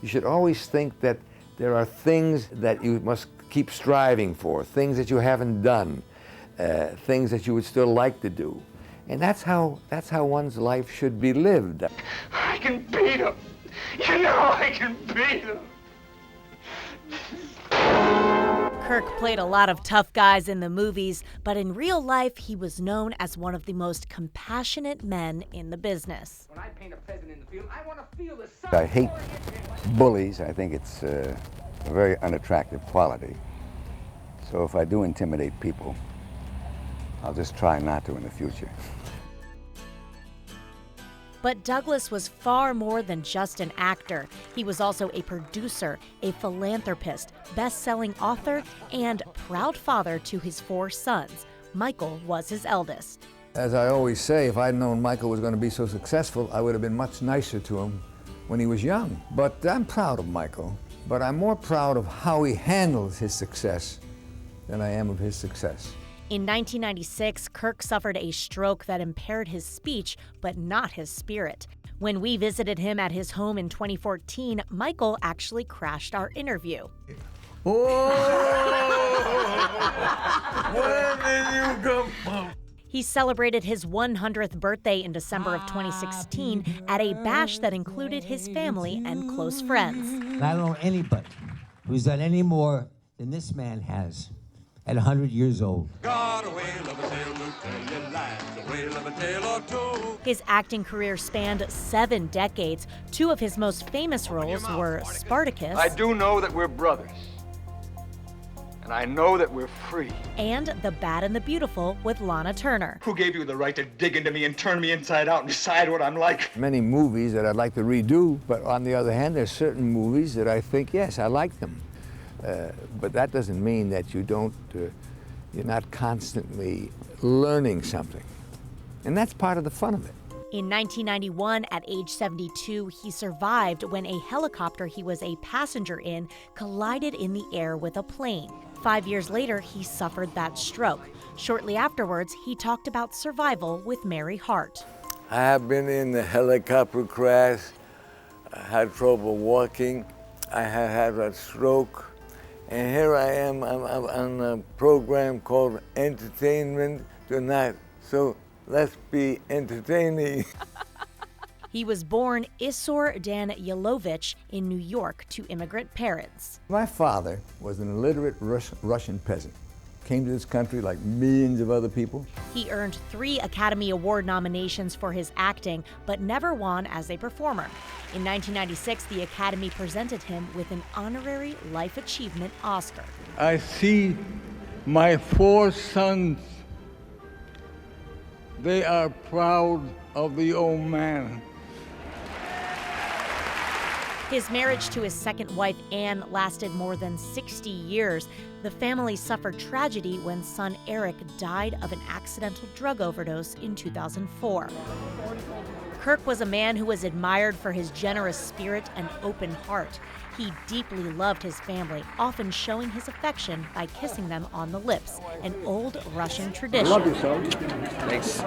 You should always think that there are things that you must keep striving for, things that you haven't done, things that you would still like to do. And that's how one's life should be lived. I can beat him. You know I can beat him. Kirk played a lot of tough guys in the movies, but in real life, he was known as one of the most compassionate men in the business. When I paint a pheasant in the field, I want to feel the sun. I hate bullies. I think it's a very unattractive quality. So if I do intimidate people, I'll just try not to in the future. But Douglas was far more than just an actor. He was also a producer, a philanthropist, best-selling author, and proud father to his 4 sons. Michael was his eldest. As I always say, if I'd known Michael was going to be so successful, I would have been much nicer to him when he was young. But I'm proud of Michael, but I'm more proud of how he handles his success than I am of his success. In 1996, Kirk suffered a stroke that impaired his speech, but not his spirit. When we visited him at his home in 2014, Michael actually crashed our interview. Oh, where did you come from? He celebrated his 100th birthday in December of 2016 at a bash that included his family and close friends. I don't know anybody who's done any more than this man has at 100 years old. His acting career spanned 7 decades. 2 of his most famous roles were Spartacus. I do know that we're brothers. And I know that we're free. And The Bad and the Beautiful with Lana Turner. Who gave you the right to dig into me and turn me inside out and decide what I'm like? Many movies that I'd like to redo, but on the other hand, there's certain movies that I think, yes, I like them. But that doesn't mean that you don't, you're not constantly learning something. And that's part of the fun of it. In 1991, at age 72, he survived when a helicopter he was a passenger in collided in the air with a plane. 5 years later, he suffered that stroke. Shortly afterwards, he talked about survival with Mary Hart. I have been in the helicopter crash. I had trouble walking. I have had a stroke. And here I am, I'm on a program called Entertainment Tonight. So let's be entertaining. He was born Isor Danilovich in New York to immigrant parents. My father was an illiterate Russian peasant. Came to this country like millions of other people. He earned 3 Academy Award nominations for his acting, but never won as a performer. In 1996, the Academy presented him with an honorary Life Achievement Oscar. I see my 4 sons. They are proud of the old man. His marriage to his second wife, Anne, lasted more than 60 years. The family suffered tragedy when son Eric died of an accidental drug overdose in 2004. Kirk was a man who was admired for his generous spirit and open heart. He deeply loved his family, often showing his affection by kissing them on the lips, an old Russian tradition. I love you so. Thanks.